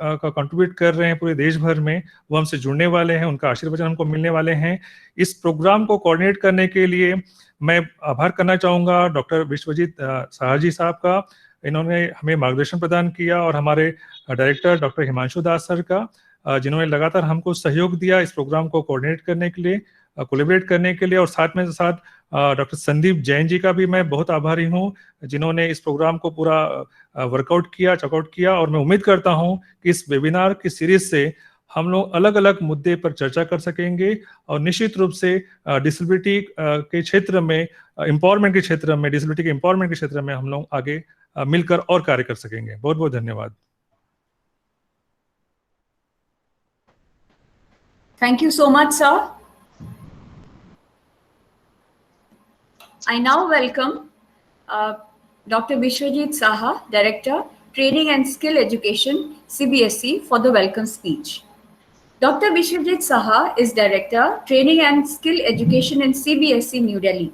का कंट्रीब्यूट कर रहे हैं पूरे देश भर में, वो हमसे जुड़ने वाले हैं, उनका आशीर्वचन हमको मिलने वाले हैं। इस प्रोग्राम को कोऑर्डिनेट करने के लिए मैं आभार करना चाहूँगा डॉक्टर विश्वजीत साहा जी साहब का। इन्होंने हमें मार्गदर्शन प्रदान किया, और हमारे डायरेक्टर डॉक्टर हिमांशु दास सर का, जिन्होंने लगातार हमको सहयोग दिया इस प्रोग्राम को कोऑर्डिनेट करने के लिए, कोलैबोरेट करने के लिए। और साथ में साथ डॉक्टर संदीप जैन जी का भी मैं बहुत आभारी हूँ, जिन्होंने इस प्रोग्राम को पूरा वर्कआउट किया, चेकआउट किया। और मैं उम्मीद करता हूँ कि इस वेबिनार की सीरीज से हम लोग अलग अलग मुद्दे पर चर्चा कर सकेंगे, और निश्चित रूप से डिसेबिलिटी के क्षेत्र में, एम्पावरमेंट के क्षेत्र में, डिसेबिलिटी के एम्पावरमेंट के क्षेत्र में हम लोग आगे मिलकर और कार्य कर सकेंगे। बहुत बहुत धन्यवाद। Thank you so much, sir. I now welcome Dr. Vishwajit Saha, Director, Training and Skill Education, CBSE, for the welcome speech. Dr. Vishwajit Saha is Director, Training and Skill Education in CBSE, New Delhi.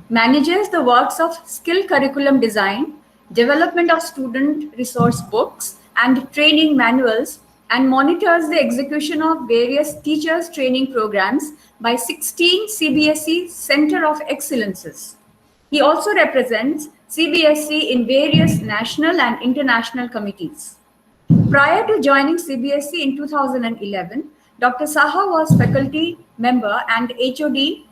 Manages the works of skill curriculum design, development of student resource books and training manuals, and monitors the execution of various teachers training programs by 16 CBSE Center of Excellences. He also represents CBSE in various national and international committees. Prior to joining CBSE in 2011, Dr. Saha was faculty member and HOD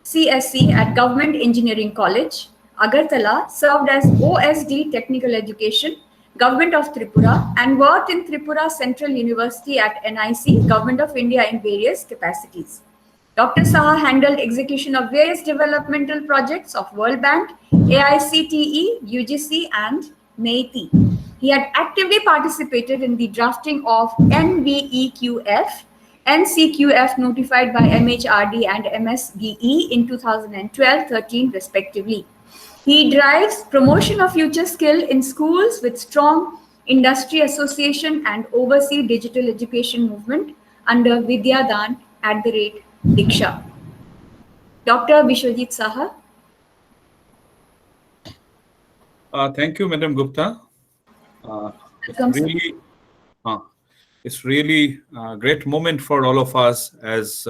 CSE at Government Engineering College, Agartala, served as OSD Technical Education, Government of Tripura, and worked in Tripura Central University at NIC, Government of India in various capacities. Dr. Saha handled execution of various developmental projects of World Bank, AICTE, UGC, and MEITI. He had actively participated in the drafting of NVEQF, NCQF notified by MHRD and MSDE in 2012-13 respectively. He drives promotion of future skill in schools with strong industry association and oversee digital education movement under Vidyadan @Diksha. Dr. Vishwajit Saha. Thank you, Madam Gupta. It's really a great moment for all of us as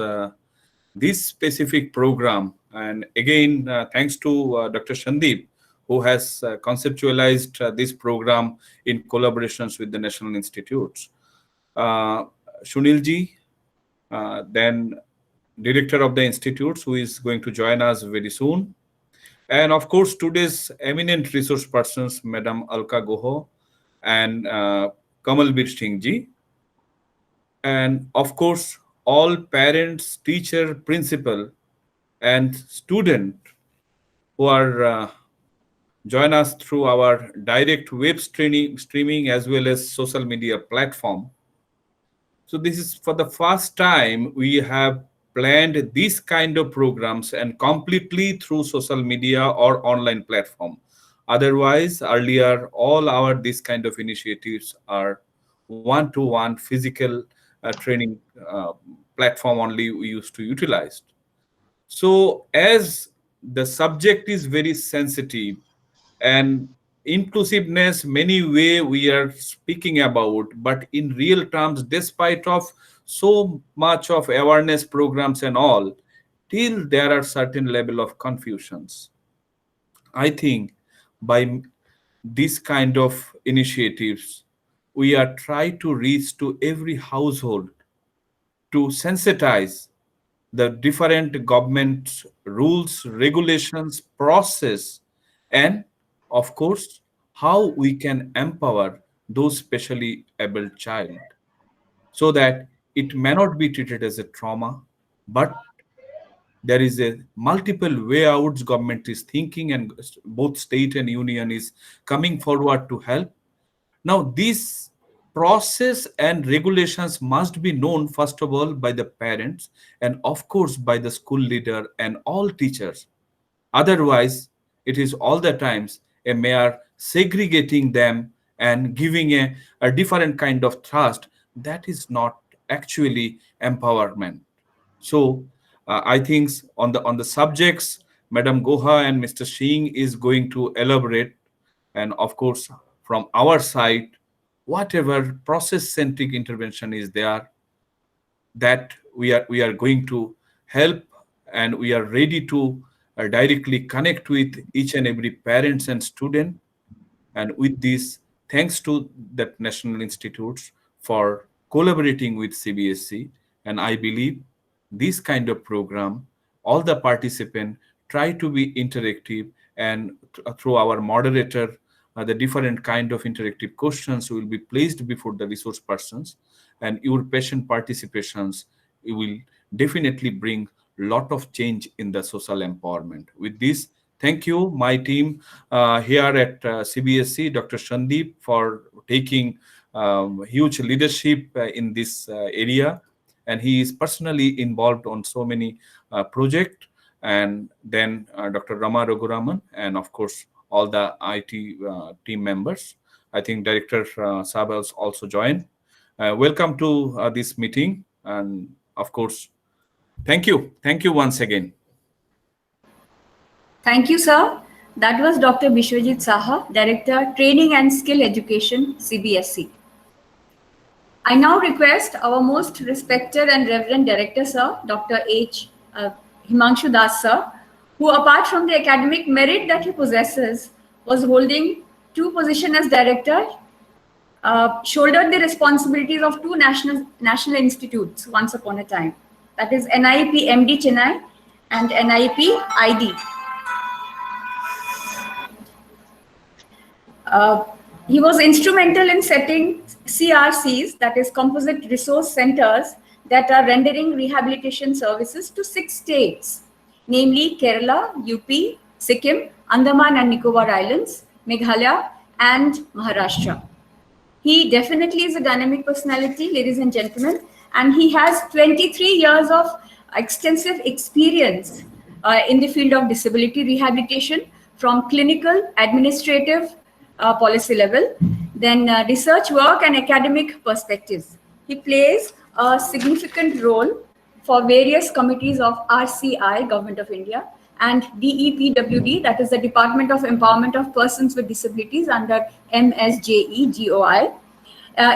this specific program. And again, thanks to Dr. Sandeep, who has conceptualized this program in collaborations with the national institutes. Shunilji, then director of the institutes, who is going to join us very soon. And of course, today's eminent resource persons, Madam Alka Goho and Kamalbir Singh ji. And of course, all parents, teacher, principal, and student who are join us through our direct web streaming as well as social media platform. So this is for the first time we have planned this kind of programs and completely through social media or online platform. Otherwise, earlier, all our this kind of initiatives are one-to-one physical training platform only we used to utilize. So as the subject is very sensitive and inclusiveness many way we are speaking about, but in real terms, despite of so much of awareness programs and all, till there are certain level of confusions. I think by this kind of initiatives, we are trying to reach to every household to sensitize the different government rules, regulations, process, and of course, how we can empower those specially able child so that it may not be treated as a trauma, but there is a multiple way out government is thinking and both state and union is coming forward to help. Now, this process and regulations must be known, first of all, by the parents and, of course, by the school leader and all teachers. Otherwise, it is all the times a mere segregating them and giving a different kind of trust. That is not actually empowerment. So, I think on the subjects, Madam Goha and Mr. Singh is going to elaborate, and of course, from our side, whatever process-centric intervention is there, that we are going to help, and we are ready to directly connect with each and every parents and student. And with this, thanks to that national institutes for collaborating with CBSE. And I believe this kind of program, all the participants try to be interactive, and through our moderator, the different kind of interactive questions will be placed before the resource persons, and your patient participations will definitely bring lot of change in the social empowerment. With this, thank you, my team here at CBSE, Dr. Sandeep, for taking huge leadership in this area. And he is personally involved on so many projects. And then Dr. Rama Raghuraman, and of course, all the IT team members. I think Director Sabels also joined. Welcome to this meeting. And of course, thank you. Thank you once again. Thank you, sir. That was Dr. Bishwajit Saha, Director, Training and Skill Education, CBSE. I now request our most respected and reverend Director, sir, Dr. Himanshu Das, sir, who, apart from the academic merit that he possesses, was holding 2 positions as Director, shouldered the responsibilities of 2 national institutes once upon a time. That is NIP MD Chennai and NIP ID. He was instrumental in setting CRCs, that is Composite Resource Centers, that are rendering rehabilitation services to 6 states, namely Kerala, UP, Sikkim, Andaman and Nicobar Islands, Meghalaya, and Maharashtra. He definitely is a dynamic personality, ladies and gentlemen, and he has 23 years of extensive experience in the field of disability rehabilitation, from clinical, administrative, policy level, then research work and academic perspectives. He plays a significant role for various committees of RCI, Government of India, and DEPWD, that is the Department of Empowerment of Persons with Disabilities under MSJE-GOI,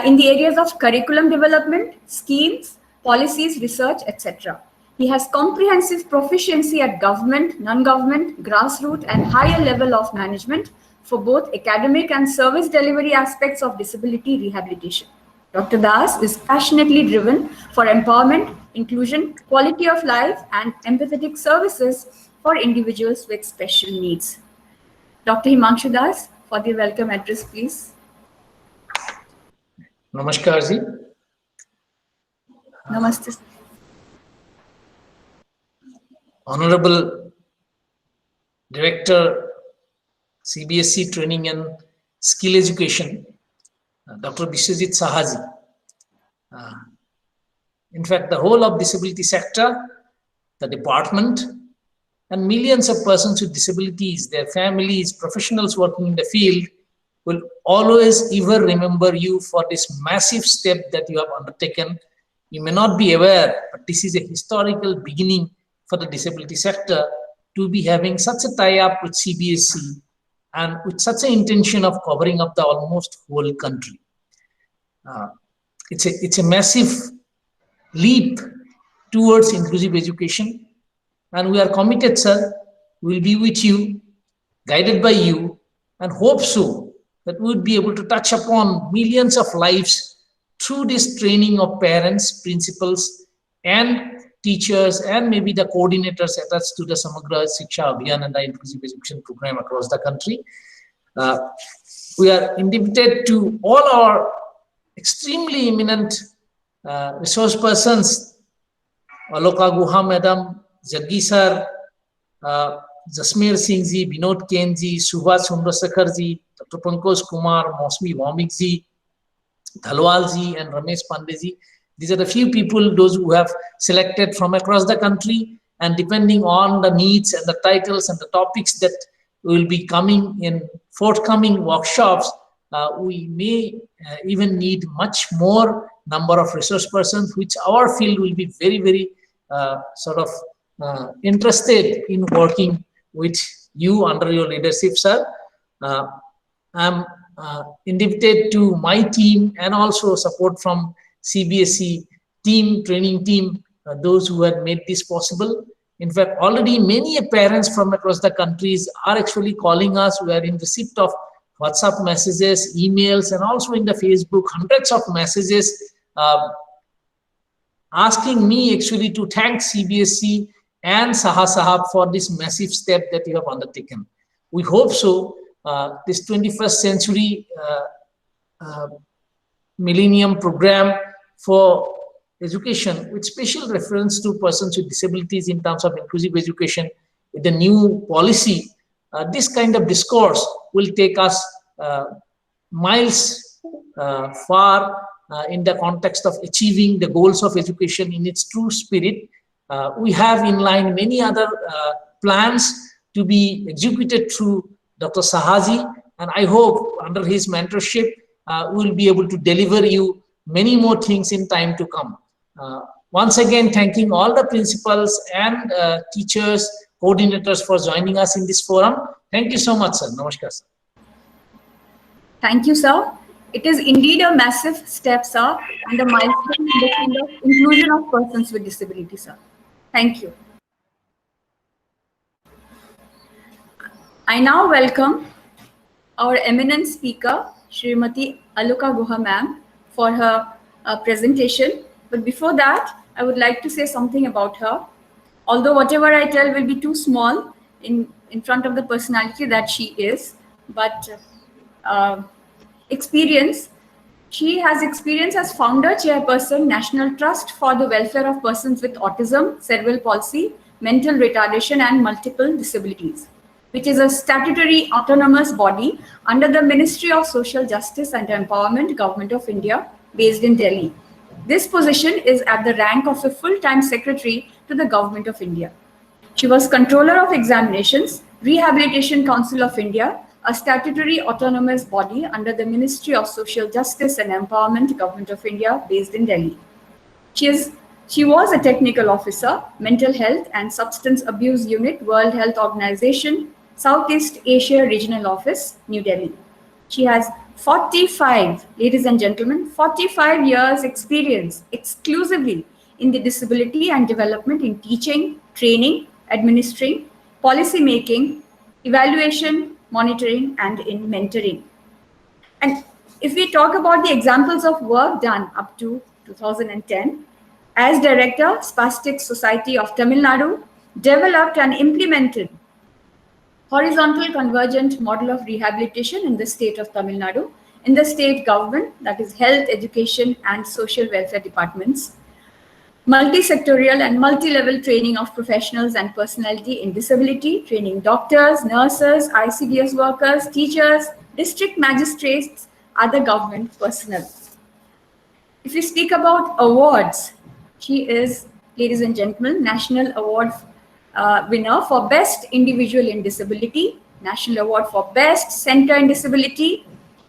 in the areas of curriculum development, schemes, policies, research, etc. He has comprehensive proficiency at government, non-government, grassroots, and higher level of management for both academic and service delivery aspects of disability rehabilitation. Dr. Das is passionately driven for empowerment, inclusion, quality of life, and empathetic services for individuals with special needs. Dr. Himanshu Das, for the welcome address, please. Namaskar ji. Namaste. Honorable Director, CBSE Training and Skill Education, Dr. Bishwajit Saha ji. In fact, the whole of disability sector, the department, and millions of persons with disabilities, their families, professionals working in the field will always ever remember you for this massive step that you have undertaken. You may not be aware, but this is a historical beginning for the disability sector to be having such a tie-up with CBSE and with such an intention of covering up the almost whole country. It's a massive leap towards inclusive education, and we are committed, sir. We will be with you, guided by you, and hope so that we would be able to touch upon millions of lives through this training of parents, principals, and teachers, and maybe the coordinators attached to the Samagra Shiksha Abhiyan and the inclusive education program across the country. We are indebted to all our extremely eminent resource persons, Aloka Guha Madam, Jaggi Sir, Jasmeer Singh ji, Binod Ken ji, Subhash Chandrasekhar ji, Dr. Pankaj Kumar, Mosmi Vomik ji, Dhalwal ji, and Ramesh Pandey ji. These are the few people, those who have selected from across the country, and depending on the needs and the titles and the topics that will be coming in forthcoming workshops, we may even need much more number of resource persons, which our field will be very, very interested in working with you under your leadership, sir. I'm indebted to my team and also support from CBSE team, training team, those who had made this possible. In fact, already many parents from across the countries are actually calling us. We are in receipt of WhatsApp messages, emails, and also in the Facebook, hundreds of messages asking me actually to thank CBSE and Saha Sahab for this massive step that you have undertaken. We hope so. This 21st century millennium program for education with special reference to persons with disabilities in terms of inclusive education with the new policy, this kind of discourse will take us miles far in the context of achieving the goals of education in its true spirit. We have in line many other plans to be executed through Dr. Sahaji, and I hope under his mentorship, we'll be able to deliver you many more things in time to come. Once again, thanking all the principals and teachers, coordinators for joining us in this forum. Thank you so much, sir. Namaskar, sir. Thank you, sir. It is indeed a massive step, sir, and a milestone in the field of inclusion of persons with disabilities, sir. Thank you. I now welcome our eminent speaker, Srimati Aluka Guha ma'am, for her presentation. But before that, I would like to say something about her. Although whatever I tell will be too small in front of the personality that she is, but she has experience as founder, chairperson, National Trust for the Welfare of Persons with Autism, Cerebral Palsy, Mental Retardation and Multiple Disabilities, which is a statutory autonomous body under the Ministry of Social Justice and Empowerment, Government of India, based in Delhi. This position is at the rank of a full-time secretary to the Government of India. She was Controller of Examinations, Rehabilitation Council of India, a statutory autonomous body under the Ministry of Social Justice and Empowerment, Government of India, based in Delhi. She was a technical officer, Mental Health and Substance Abuse Unit, World Health Organization, Southeast Asia Regional Office, New Delhi. She has 45, ladies and gentlemen, 45 years experience exclusively in the disability and development in teaching, training, administering, policy making, evaluation, monitoring, and in mentoring. And if we talk about the examples of work done up to 2010, as Director, Spastic Society of Tamil Nadu, developed and implemented horizontal convergent model of rehabilitation in the state of Tamil Nadu, in the state government, that is health, education, and social welfare departments, multi-sectorial and multi-level training of professionals and personality in disability, training doctors, nurses, ICDS workers, teachers, district magistrates, other government personnel. If we speak about awards, she is, ladies and gentlemen, National Award winner for Best Individual in Disability, National Award for Best Center in Disability,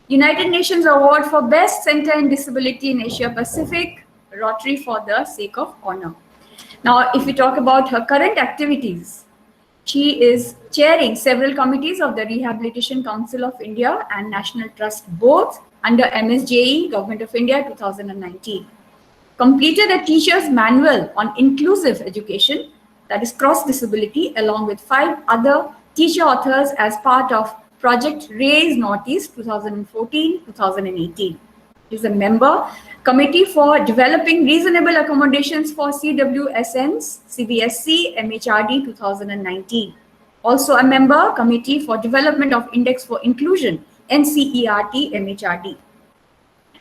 United Nations Award for Best Center in Disability in Asia Pacific, Rotary for the sake of honor. Now, if we talk about her current activities, she is chairing several committees of the Rehabilitation Council of India and National Trust, both under MSJE, Government of India, 2019. Completed a teacher's manual on inclusive education, that is cross disability, along with 5 other teacher authors as part of Project Raise Northeast 2014-2018. She is a member committee for developing reasonable accommodations for CWSNs, CBSE, MHRD 2019. Also a member committee for development of Index for Inclusion, NCERT, MHRD.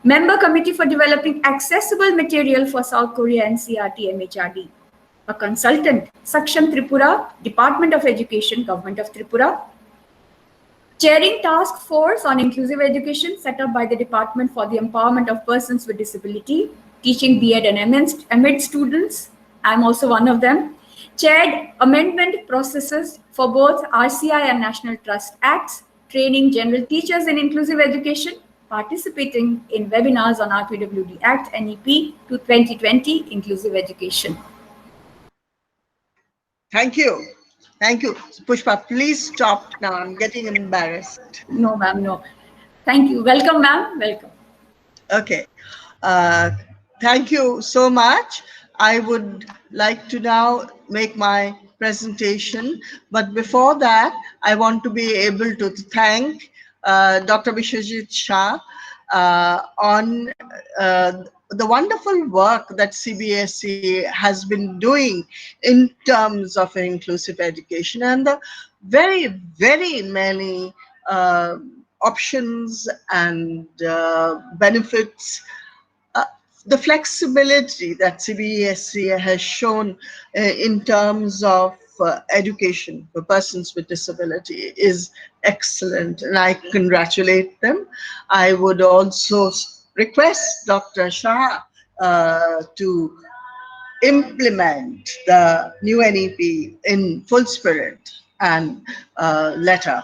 Member committee for developing accessible material for South Korea, NCERT, MHRD. A consultant, Saksham Tripura, Department of Education, Government of Tripura. Chairing task force on inclusive education set up by the Department for the Empowerment of Persons with Disability, teaching B.Ed and M.Ed students. I'm also one of them. Chaired amendment processes for both RCI and National Trust Acts, training general teachers in inclusive education, participating in webinars on RPWD Act, NEP to 2020, inclusive education. Thank you. Thank you. Pushpa, please stop now. I'm getting embarrassed. No, ma'am, no. Thank you. Welcome, ma'am. Welcome. Okay. Uh, Thank you so much. I would like to now make my presentation, but before that, I want to be able to thank Dr. Vishwajit Shah on the wonderful work that CBSE has been doing in terms of inclusive education and the very, very many options and benefits, uh, the flexibility that CBSE has shown in terms of education for persons with disability is excellent, and I congratulate them. I would also request Dr. Shah to implement the new NEP in full spirit and letter.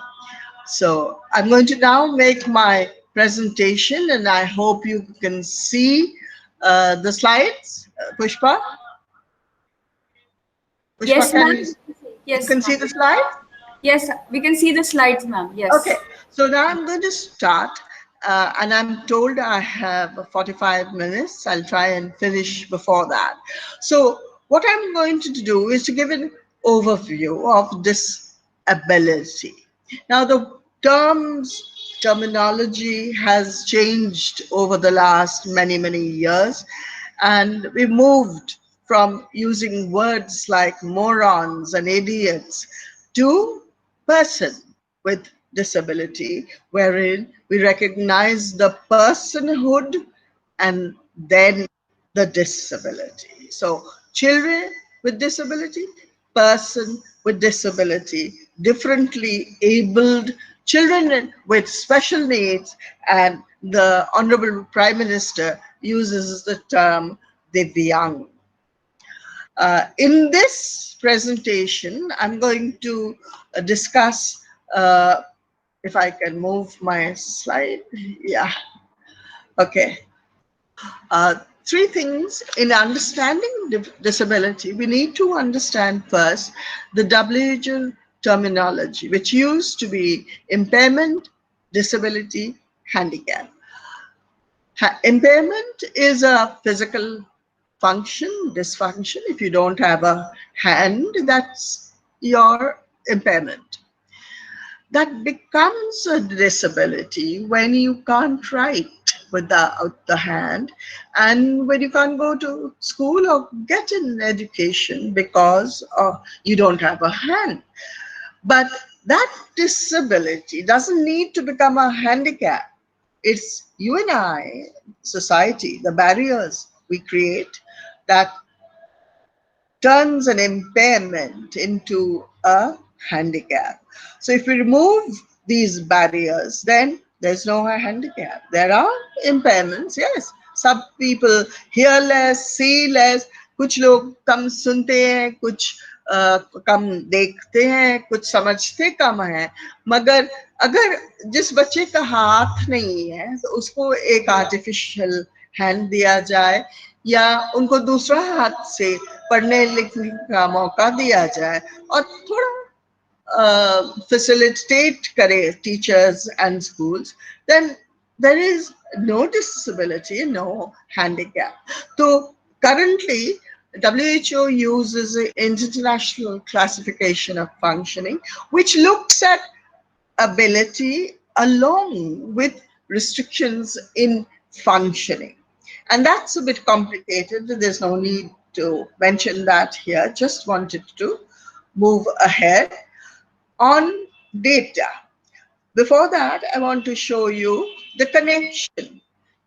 So I'm going to now make my presentation, and I hope you can see the slides. Pushpa? Pushpa, Yes, can ma'am. you Yes, can see ma'am. the slides? Yes, we can see the slides, ma'am. Okay, Yes. so now I'm going to start, and I'm told I have 45 minutes. I'll try and finish before that. So what I'm going to do is to give an overview of disability. Now, the terminology has changed over the last many, many years, and we moved from using words like morons and idiots to person with disability, wherein we recognize the personhood and then the disability. So, children with disability, person with disability, differently abled, children with special needs, and the Honorable Prime Minister uses the term Divyang. In this presentation, I'm going to discuss, if I can move my slide. Yeah, okay. Three things in understanding disability. We need to understand first the WHO terminology, which used to be impairment, disability, handicap. Impairment is a physical function, dysfunction. If you don't have a hand, that's your impairment. That becomes a disability when you can't write without the hand, and when you can't go to school or get an education because you don't have a hand. But that disability doesn't need to become a handicap. It's you and I, society, the barriers we create that turns an impairment into a handicap. So if we remove these barriers, then there's no handicap. There are impairments, yes. Some people hear less, see less, कुछ लोग कम सुनते हैं, कुछ कम देखते हैं, कुछ समझते कम हैं, मगर अगर जिस बच्चे का हाथ नहीं है तो उसको एक आर्टिफिशियल हैंड दिया जाए या उनको दूसरा हाथ से पढ़ने लिखने का मौका दिया जाए और थोड़ा facilitate करे teachers and schools, then there is no disability, no handicap. So currently, WHO uses an international classification of functioning, which looks at ability along with restrictions in functioning. And that's a bit complicated. There's no need to mention that here. Just wanted to move ahead on data. Before that, I want to show you the connection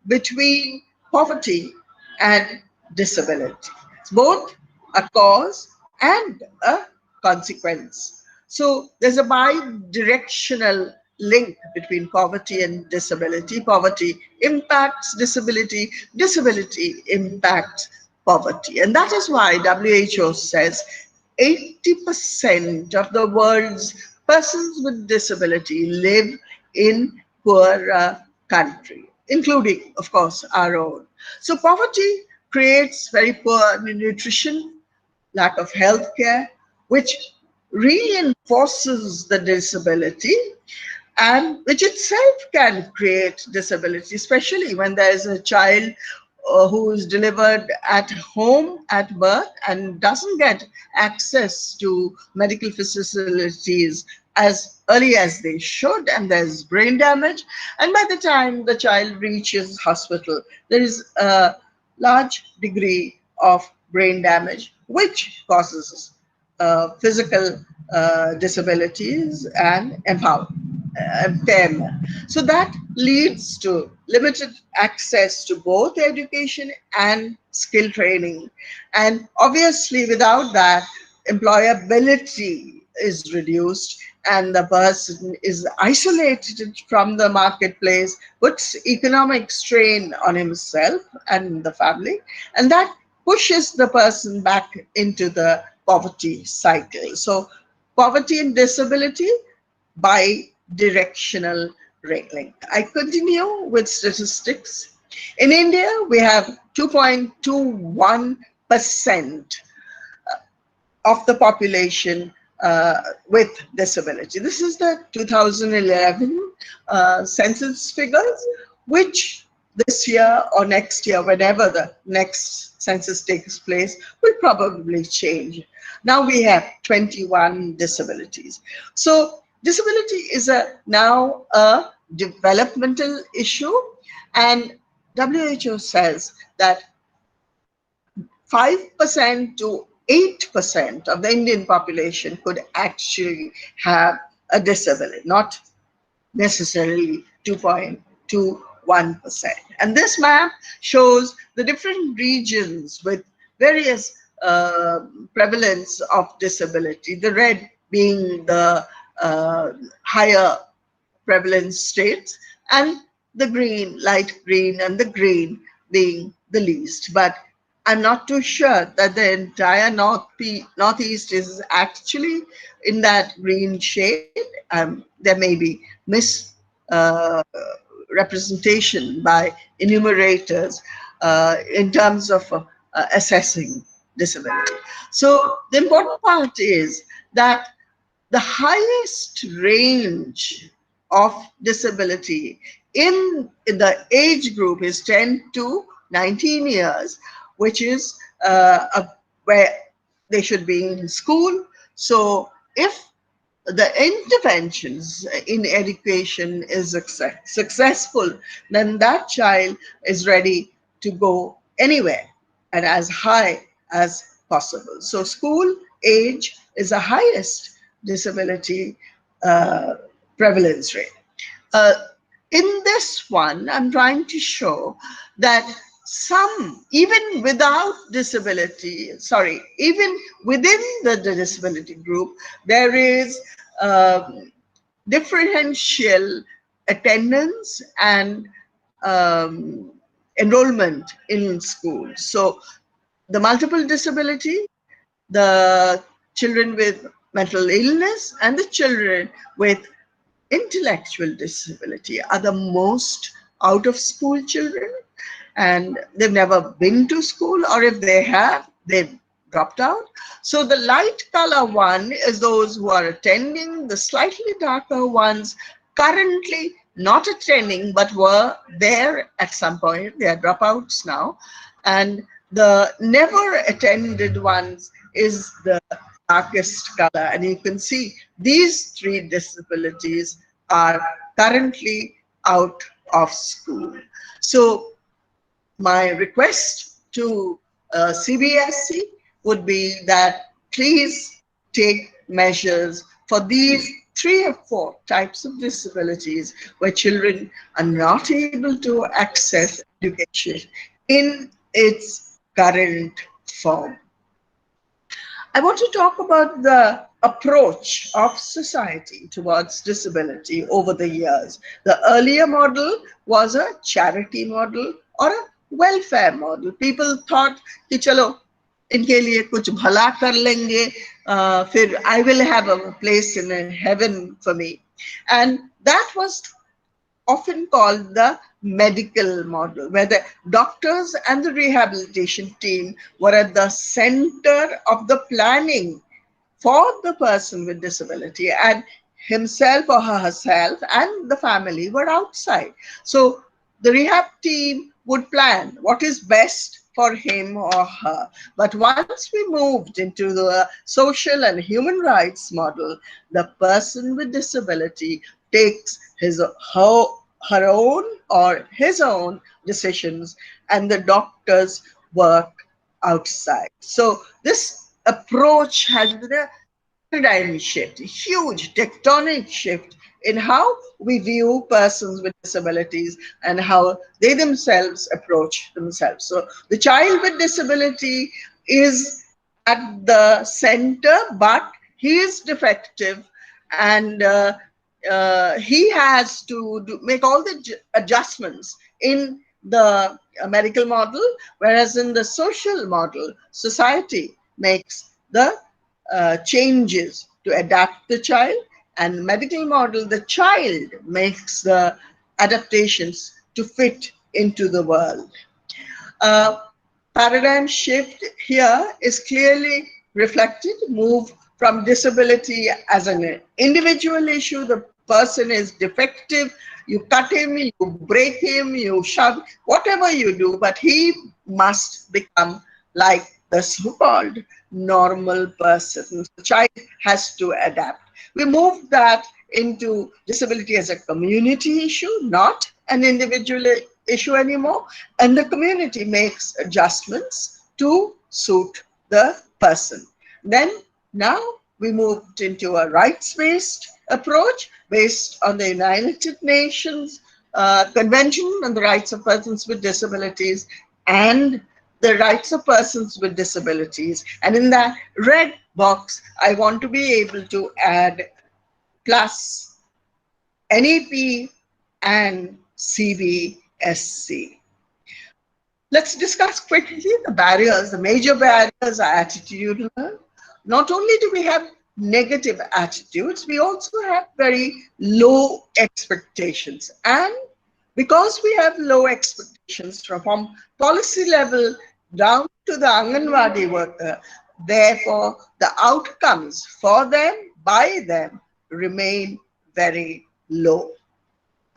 between poverty and disability. It's both a cause and a consequence. So there's a bi-directional link between poverty and disability. Poverty impacts disability, disability impacts poverty. And that is why WHO says 80% of the world's persons with disability live in poorer countries, including, of course, our own. So poverty creates very poor nutrition, lack of health care, which reinforces the disability. and which itself can create disability, especially when there is a child who is delivered at home at birth and doesn't get access to medical facilities as early as they should, and there's brain damage, and by the time the child reaches hospital there is a large degree of brain damage which causes physical disabilities and impairment. So that leads to limited access to both education and skill training. And obviously, without that, employability is reduced and the person is isolated from the marketplace, puts economic strain on himself and the family, and that pushes the person back into the poverty cycle. So poverty and disability by directional railing. I continue with statistics. In India, we have 2.21% of the population with disability. This is the 2011 census figures, which this year or next year, whenever the next census takes place, will probably change. Now we have 21 disabilities. So disability is now a developmental issue, and WHO says that 5% to 8% of the Indian population could actually have a disability, not necessarily 2.21%. And this map shows the different regions with various prevalence of disability, the red being the higher prevalence states, and the green, light green, and the green being the least. But I'm not too sure that the entire Northeast is actually in that green shade. There may be misrepresentation by enumerators in terms of assessing disability. So the important part is that the highest range of disability in the age group is 10 to 19 years, which is where they should be in school. So if the interventions in education is successful, then that child is ready to go anywhere and as high as possible. So school age is the highest disability prevalence rate. In this one, I'm trying to show that even without disability, even within the disability group, there is differential attendance and enrollment in schools. So the multiple disability, the children with mental illness, and the children with intellectual disability are the most out of school children, and they've never been to school, or if they have, they've dropped out. So the light color one is those who are attending, the slightly darker ones currently not attending but were there at some point. They are dropouts now, and the never attended ones is the darkest color, and you can see these three disabilities are currently out of school. So my request to CBSE would be that please take measures for these 3 or 4 types of disabilities where children are not able to access education in its current form. I want to talk about the approach of society towards disability over the years. The earlier model was a charity model or a welfare model. People thought कि चलो इनके लिए कुछ भला कर लेंगे, फिर I will have a place in heaven for me. And that was often called the medical model, where the doctors and the rehabilitation team were at the center of the planning for the person with disability and himself or herself and the family were outside. So the rehab team would plan what is best for him or her. But once we moved into the social and human rights model, the person with disability takes her own or his own decisions, and the doctors work outside. So this approach has been a paradigm shift, a huge tectonic shift in how we view persons with disabilities and how they themselves approach themselves. So the child with disability is at the center, but he is defective, and he has to make all the adjustments in the medical model, whereas in the social model, society makes the changes to adapt the child, and medical model, the child makes the adaptations to fit into the world. Paradigm shift here is clearly reflected, move from disability as an individual issue. The person is defective, you cut him, you break him, you shove, whatever you do, but he must become like the so-called normal person. The child has to adapt. We move that into disability as a community issue, not an individual issue anymore, and the community makes adjustments to suit the person. Then now we moved into a rights-based approach based on the United Nations Convention on the Rights of Persons with Disabilities and the rights of persons with disabilities. And in that red box, I want to be able to add plus NEP and CBSE. Let's discuss quickly the barriers. The major barriers are attitudinal. Not only do we have negative attitudes, we also have very low expectations. And because we have low expectations from policy level down to the Anganwadi worker, therefore the outcomes for them, by them, remain very low.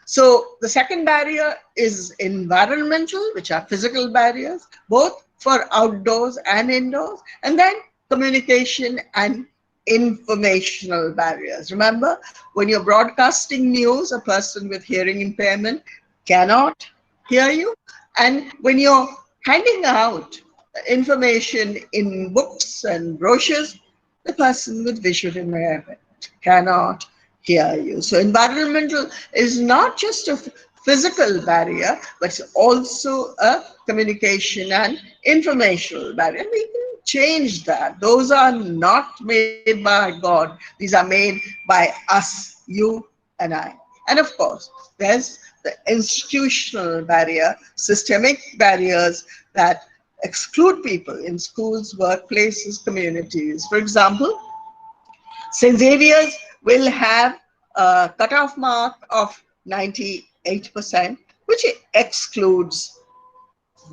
So the second barrier is environmental, which are physical barriers, both for outdoors and indoors, and then communication and informational barriers. Remember, when you're broadcasting news, a person with hearing impairment cannot hear you. And when you're handing out information in books and brochures, the person with visual impairment cannot hear you. So environmental is not just a physical barrier, but it's also a communication and informational barrier. We can change that. Those are not made by God. These are made by us, you and I. And of course, there's the institutional barrier, systemic barriers that exclude people in schools, workplaces, communities. For example, St. Xavier's will have a cutoff mark of 98%, which excludes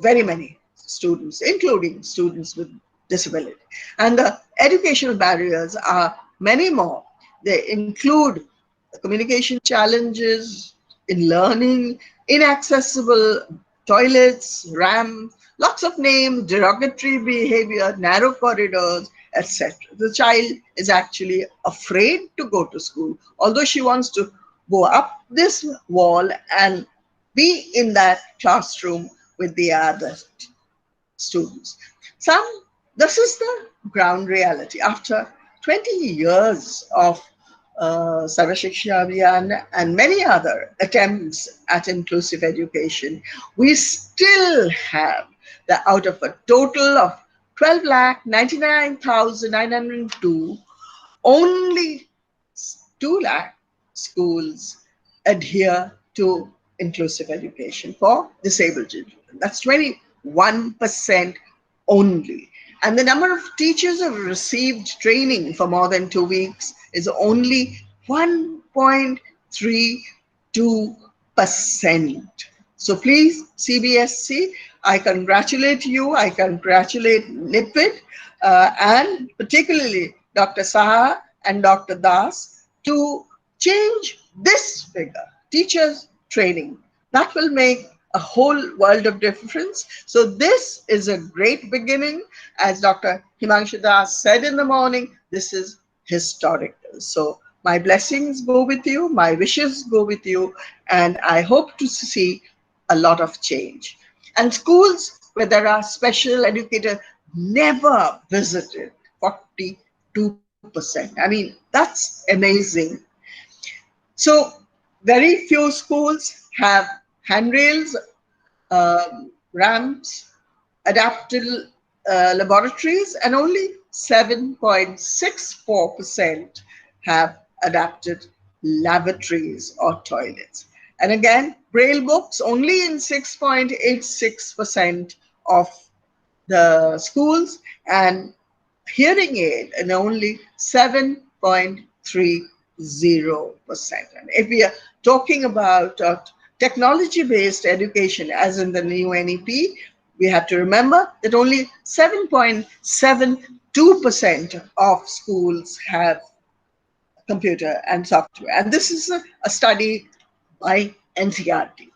very many students, including students with disability. And the educational barriers are many more. They include communication challenges in learning, inaccessible toilets, ramps, lots of names, derogatory behavior, narrow corridors, etc. The child is actually afraid to go to school, although she wants to go up this wall and be in that classroom with the other students. This is the ground reality. After 20 years of Sarva Shiksha Abhiyan and many other attempts at inclusive education, we still have that out of a total of 12,99,902, only 2 lakh schools adhere to inclusive education for disabled children. That's 21% only. And the number of teachers who have received training for more than 2 weeks is only 1.32%. So please, CBSE, I congratulate you, I congratulate NIPID, and particularly Dr. Saha and Dr. Das to change this figure, teachers training. That will make a whole world of difference. So this is a great beginning. As Dr. Himanshu Das said in the morning, this is historical. So my blessings go with you, my wishes go with you, and I hope to see a lot of change. And schools where there are special educators never visited, 42%. I mean, that's amazing. So very few schools have handrails, ramps, adapted laboratories, and only 7.64% have adapted lavatories or toilets. And again, Braille books only in 6.86% of the schools, and hearing aid in only 7.30%. And if we are talking about technology-based education, as in the new NEP, we have to remember that only 7.72% of schools have computer and software. And this is a study by NCERT.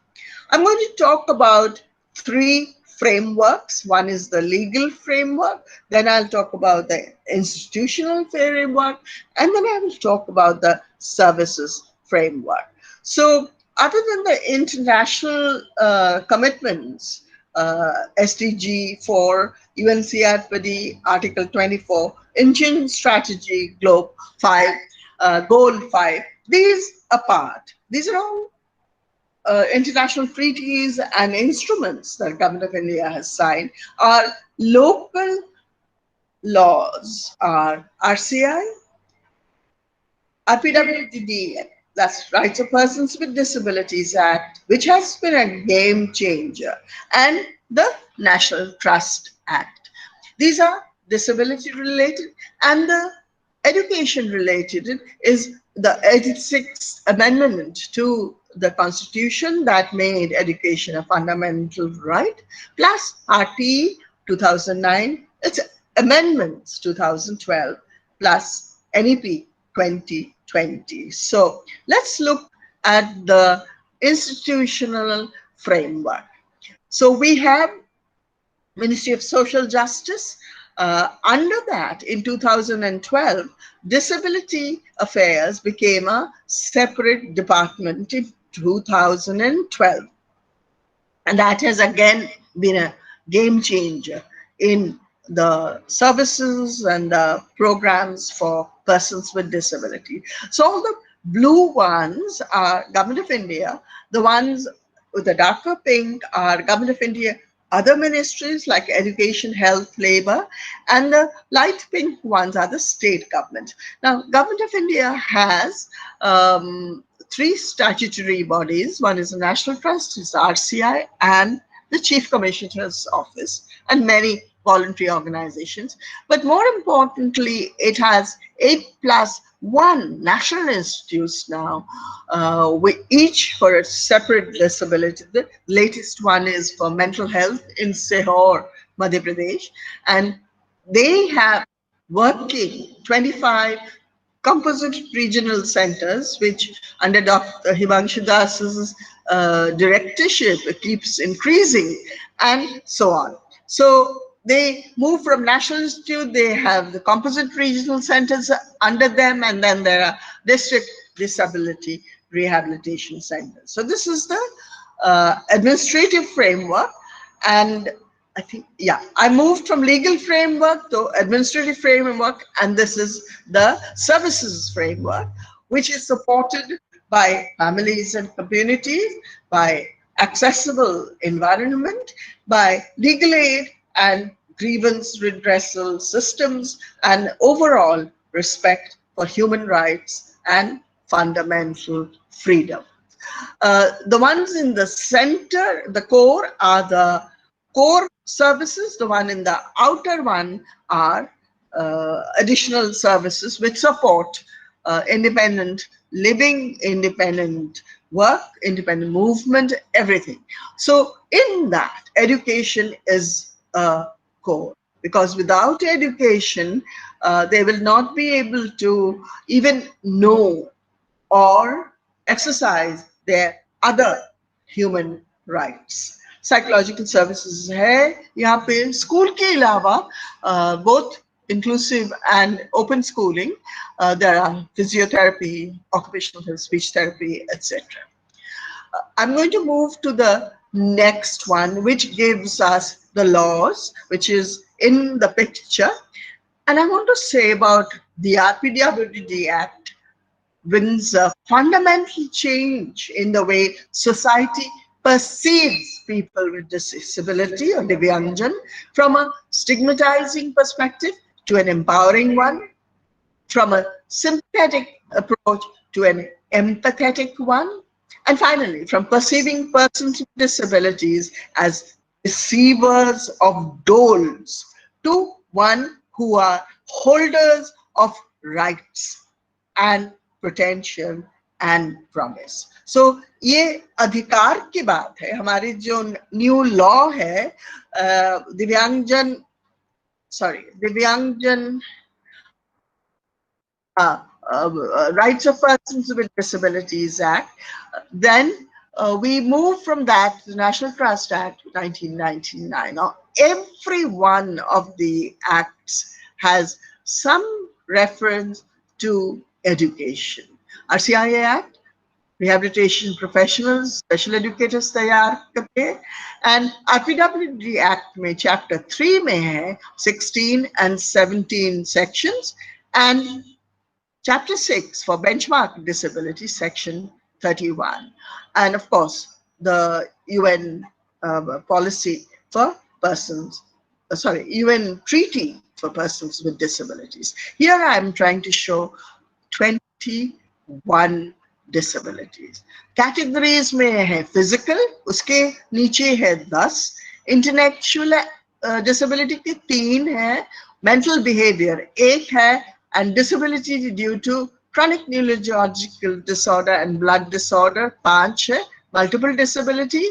I'm going to talk about three frameworks. One is the legal framework, then I'll talk about the institutional framework, and then I will talk about the services framework. So other than the international commitments, SDG 4, UNCRPD, Article 24, Indian Strategy Globe 5, Goal 5, these apart, these are all international treaties and instruments that Government of India has signed. Our local laws are RCI, RPWDD, that's Rights of Persons with Disabilities Act, which has been a game changer, and the National Trust Act. These are disability related, and the education related is the 86th Amendment to the Constitution that made education a fundamental right, plus RT 2009, its amendments 2012, plus NEP 2020. So let's look at the institutional framework. So we have Ministry of Social Justice. Under that, in 2012, Disability Affairs became a separate department in 2012. And that has again been a game changer in the services and the programs for persons with disability. So all the blue ones are Government of India, the ones with the darker pink are Government of India other ministries like Education, Health, Labor, and the light pink ones are the state government. Now, Government of India has three statutory bodies. One is the National Trust, is RCI, and the Chief Commissioner's Office, and many voluntary organizations. But more importantly, it has 8+1 national institutes now, with each for a separate disability. The latest one is for mental health in Sehore, Madhya Pradesh, and they have working 25 composite regional centers, which under Dr. Himanshu Das's directorship, it keeps increasing, and so on. So they move from National Institute, they have the composite regional centers under them, and then there are district disability rehabilitation centers. So this is the administrative framework. And I think, yeah, I moved from legal framework to administrative framework, and this is the services framework, which is supported by families and communities, by accessible environment, by legal aid and grievance redressal systems, and overall respect for human rights and fundamental freedom. The ones in the center, the core, are the core services. The one in the outer one are additional services which support independent living, independent work, independent movement, everything. So in that, education is a core, because without education, they will not be able to even know or exercise their other human rights. Psychological services है यहाँ पे school के अलावा both inclusive and open schooling. There are physiotherapy, occupational health, speech therapy, etc. I'm going to move to the next one, which gives us the laws, which is in the picture. And I want to say about the RPWD Act brings a fundamental change in the way society perceives people with disability or Divyangjan, from a stigmatizing perspective to an empowering one, from a sympathetic approach to an empathetic one, and finally, from perceiving persons with disabilities as receivers of doles to one who are holders of rights and potential and promise. So ये अधिकार की बात है. हमारी जो new law है दिव्यांगजन Rights of Persons with Disabilities Act, then we move from that to the National Trust Act 1999. Now, every one of the acts has some reference to education. RCIA Act, Rehabilitation Professionals, Special Educators तैयार करके, and RPWD Act में Chapter 3 में है 16 and 17 sections, and Chapter 6 for benchmark disability, Section 31. And of course, the UN policy for persons, UN treaty for persons with disabilities. Here I am trying to show 21 disabilities. Categories में है physical, उसके नीचे है 10, intellectual disability के 3 है, mental behavior 1 है, and disability due to chronic neurological disorder and blood disorder 5 है, multiple disability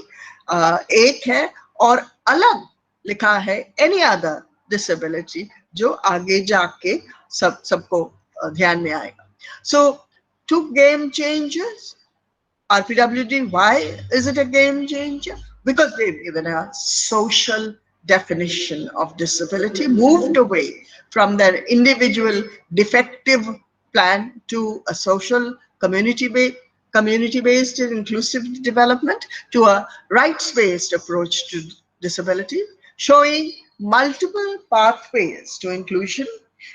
1 है, और अलग लिखा है any other disability जो आगे जाके सबको ध्यान में आएगा. So 2 game changers. RPWD, why is it a game changer? Because they've given a social definition of disability, moved away from their individual defective plan to a social community-based and inclusive development, to a rights-based approach to disability, showing multiple pathways to inclusion.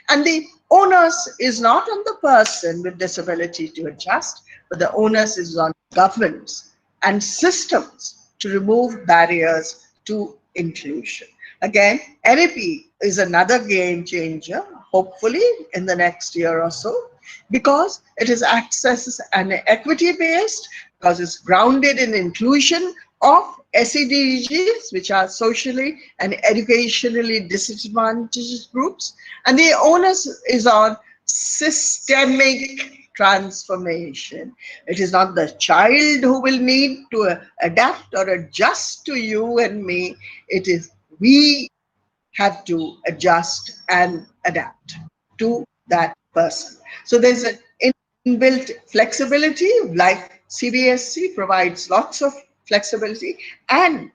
And the onus is not on the person with disability to adjust, but the onus is on governments and systems to remove barriers to inclusion. Again, NAP is another game changer, hopefully in the next year or so, because it is access and equity based, because it's grounded in inclusion of SEDGs, which are socially and educationally disadvantaged groups, and the onus is on systemic transformation. It is not the child who will need to adapt or adjust to you and me. It is we have to adjust and adapt to that person. So there's an inbuilt flexibility, like CBSE provides lots of flexibility, and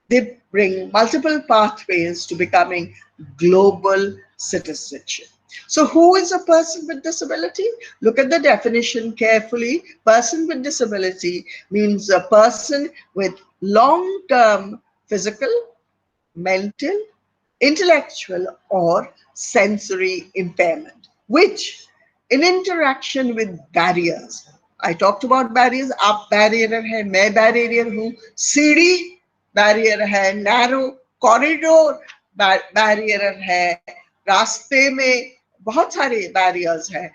they bring multiple pathways to becoming global citizenship. So who is a person with disability? Look at the definition carefully. Person with disability means a person with long-term physical, mental, intellectual, or sensory impairment, which in interaction with barriers. I talked about barriers. आप barrier है, मैं barrier हूँ. सीढ़ी barrier है, narrow corridor barrier है, रास्ते में बहुत सारे barriers हैं.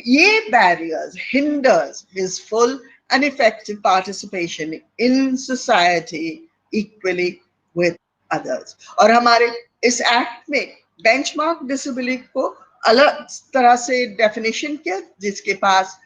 ये barriers hinders his full and effective participation in society equally with others. और हमारे इस एक्ट में बेंचमार्क डिसेबिलिटी को अलग तरह से डेफिनेशन किया, जिसके पास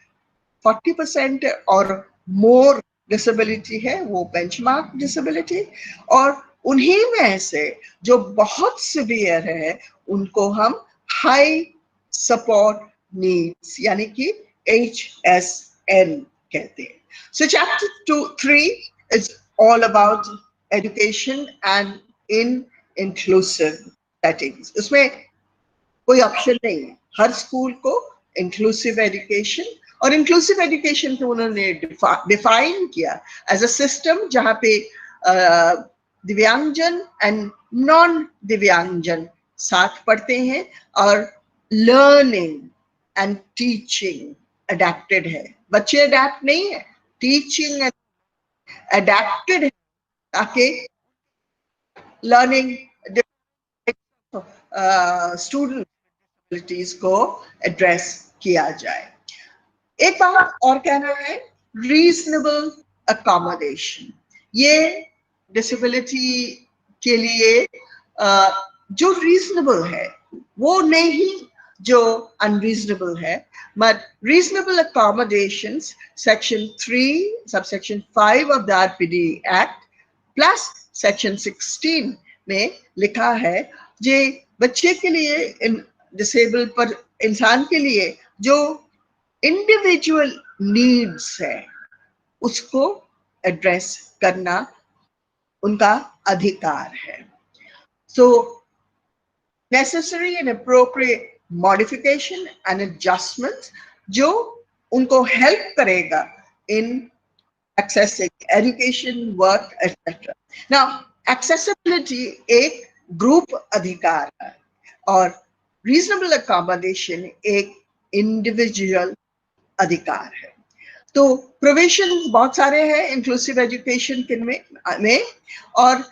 40% और मोर डिसेबिलिटी है वो बेंचमार्क डिसेबिलिटी, और उन्हीं में से जो बहुत सिवियर है उनको हम हाई सपोर्ट नीड्स यानी कि HSN N कहते हैं. So chapter 3 is all about education and in inclusive settings. उसमें कोई ऑप्शन नहीं है, हर स्कूल को इंक्लूसिव एजुकेशन, और इंक्लूसिव एजुकेशन को उन्होंने डिफाइन किया एज अ सिस्टम जहां पे दिव्यांगजन एंड नॉन दिव्यांगजन साथ पढ़ते हैं और लर्निंग एंड टीचिंग अडेप्टेड है. बच्चे अडेप्ट नहीं है, टीचिंग अडेप्टेड है ताकि लर्निंग स्टूडेंट को एड्रेस किया जाए. एक बात और कहना है, रीजनेबल अकोमोडेशन. ये डिसेबिलिटी के लिए जो रीजनेबल है वो नहीं जो अनरीजनेबल है, but reasonable accommodations section 3 subsection 5 of the RPD act plus section 16 में लिखा है जे बच्चे के लिए, डिसेबल पर इंसान के लिए जो इंडिविजुअल नीड्स है उसको एड्रेस करना उनका अधिकार है. सो necessary and appropriate modification and adjustment जो उनको हेल्प करेगा इन accessing education, work etcetera. Now accessibility एक ग्रुप अधिकार है और रीजनेबल अकोमोडेशन एक इंडिविजुअल अधिकार है. तो प्रोविजन बहुत सारे हैं इंक्लूसिव एजुकेशन के में और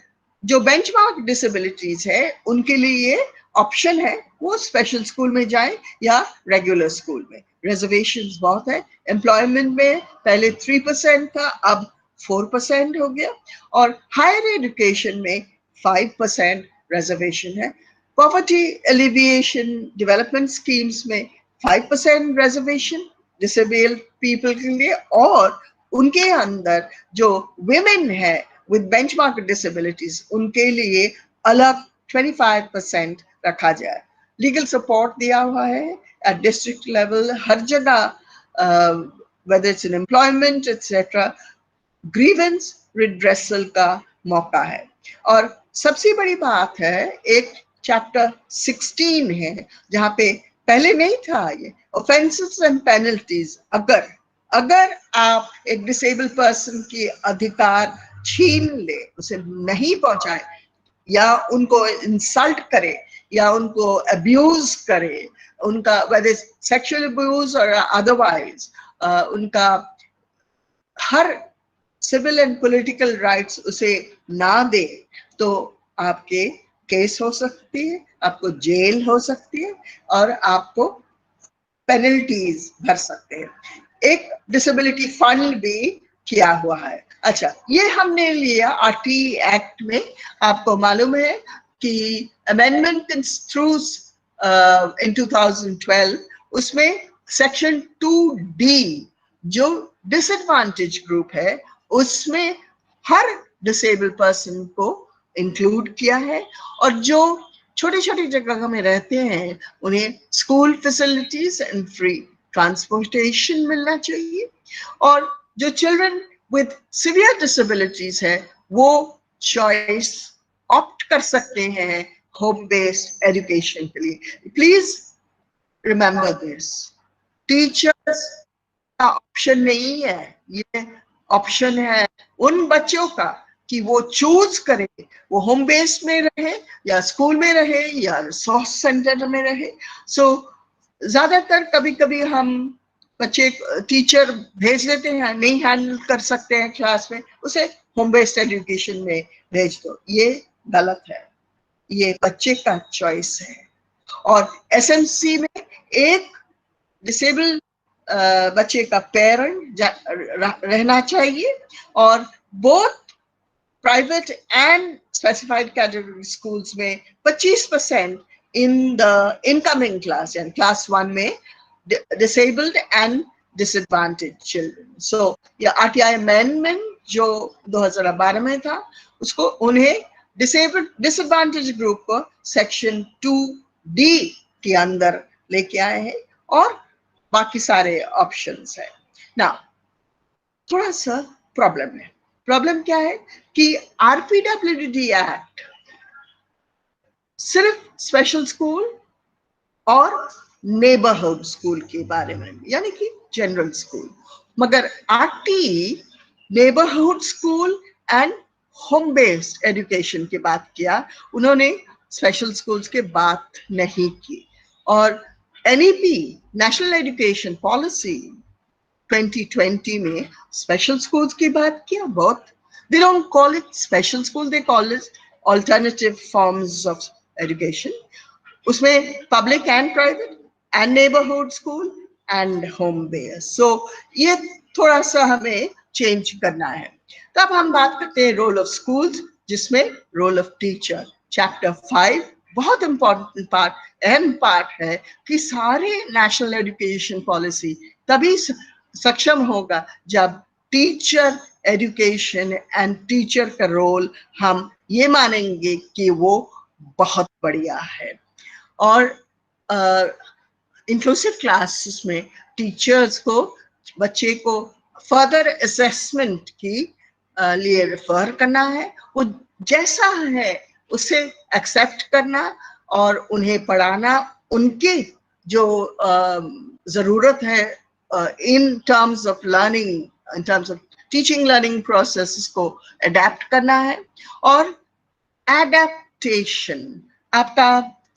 जो बेंचमार्क डिसेबिलिटीज है उनके लिए ऑप्शन है वो स्पेशल स्कूल में जाए या रेगुलर स्कूल में. रिजर्वेशंस बहुत है. एम्प्लॉयमेंट में पहले 3% था, अब 4% हो गया और हायर एजुकेशन में 5% रिजर्वेशन है. पॉवर्टी एलिविएशन डेवलपमेंट स्कीम्स में 5% रिजर्वेशन डिसेबल्ड पीपल के लिए, और उनके अंदर जो विमेन है विद बेंचमार्क डिसेबिलिटीज उनके लिए अलग 25% रखा जाए. लीगल सपोर्ट दिया हुआ है एट डिस्ट्रिक्ट लेवल हर जगह, whether it's in employment etcetera. Grievance redressal का मौका है. और सबसे बड़ी बात है एक चैप्टर 16 है जहां पे पहले नहीं था ये ऑफेंसेस एंड पेनल्टीज. अगर आप एक डिसेबल पर्सन की अधिकार छीन ले, उसे नहीं पहुंचाए या उनको इंसल्ट करे या उनको अब्यूज करे, उनका वेदर सेक्सुअल अब्यूज और अदरवाइज उनका हर सिविल एंड पॉलिटिकल राइट्स उसे ना दे तो आपके केस हो सकती है, आपको जेल हो सकती है और आपको पेनल्टीज भर सकते हैं. एक डिसेबिलिटी फंड भी किया हुआ है. अच्छा, ये हमने लिया आरटी एक्ट में. आपको मालूम है कि अमेंडमेंट इन 2012 उसमें सेक्शन 2D जो डिसएडवांटेज ग्रुप है उसमें हर डिसेबल पर्सन को इंक्लूड किया है और जो छोटी छोटी जगह में रहते हैं उन्हें school facilities and free transportation मिलना चाहिए. और जो चिल्ड्रन विद सिवियर डिसेबिलिटीज है वो चॉइस ऑप्ट कर सकते हैं होम बेस्ड एजुकेशन के लिए. प्लीज रिमेंबर दिस, टीचर्स का ऑप्शन नहीं है, ये ऑप्शन है उन बच्चों का कि वो चूज करे वो होम बेस्ड में रहे या स्कूल में रहे या रिसोर्स सेंटर में रहे. सो ज्यादातर कभी कभी हम बच्चे टीचर भेज देते हैं, नहीं हैंडल कर सकते हैं क्लास में, उसे होम बेस्ड एजुकेशन में भेज दो. ये गलत है, ये बच्चे का चॉइस है. और एसएमसी में एक डिसेबल बच्चे का पेरेंट रहना चाहिए और both private and specified category schools में 25% in the incoming class and class 1 में disabled and disadvantaged children. So ये RTI amendment जो 2012 में था उसको उन्हें disadvantaged group को सेक्शन 2D के अंदर लेके आए हैं और बाकी सारे ऑप्शंस है. Now थोड़ा सा प्रॉब्लम है। प्रॉब्लम क्या है कि आरपीडब्ल्यूडी एक्ट सिर्फ स्पेशल स्कूल और नेबरहुड स्कूल के बारे में, यानी कि जनरल स्कूल, मगर RT neighbourhood school and home based education की बात किया, उन्होंने स्पेशल स्कूल्स की बात नहीं की। और एनईपी नेशनल एजुकेशन पॉलिसी 2020 में स्पेशल स्कूल्स की बात किया बहुत। They don't call it special school, they call it alternative forms of education. उसमें public and private and neighbourhood school and home based, so ये थोड़ा सा हमें चेंज करना है। तब हम बात करते हैं रोल ऑफ स्कूल्स, जिसमें रोल ऑफ टीचर, चैप्टर 5 बहुत इंपॉर्टेंट पार्ट, अहम पार्ट है कि सारे नेशनल एजुकेशन पॉलिसी तभी सक्षम होगा जब टीचर एजुकेशन एंड टीचर का रोल हम ये मानेंगे कि वो बहुत बढ़िया है। और इंक्लूसिव क्लासेस में टीचर्स को बच्चे को फर्दर असेसमेंट की लिए रेफर करना है, वो जैसा है उसे एक्सेप्ट करना और उन्हें पढ़ाना, उनके जो ज़रूरत है in terms of learning, in terms of teaching learning process को अडेप्ट करना है। और एडेप्टेशन आपका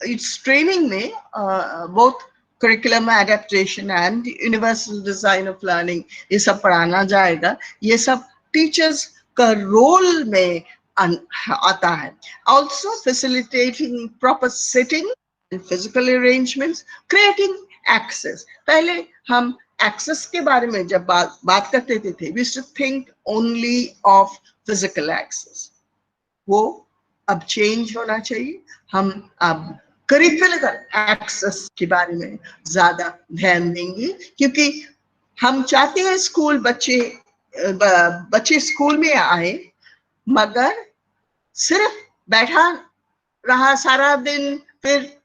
इस ट्रेनिंग में बहुत curriculum adaptation and universal design of learning ये सब पढ़ाना जाएगा। ये सब टीचर्स का रोल में आता है। Also facilitating proper seating and physical arrangements, creating access. पहले हम एक्सेस के बारे में जब बात करते थे, we should think only of physical access, वो अब चेंज होना चाहिए। हम अब करिकुलर एक्सेस के बारे में ज्यादा ध्यान देंगे, क्योंकि हम चाहते हैं स्कूल बच्चे स्कूल में आए मगर सिर्फ बैठा रहा सारा दिन, फिर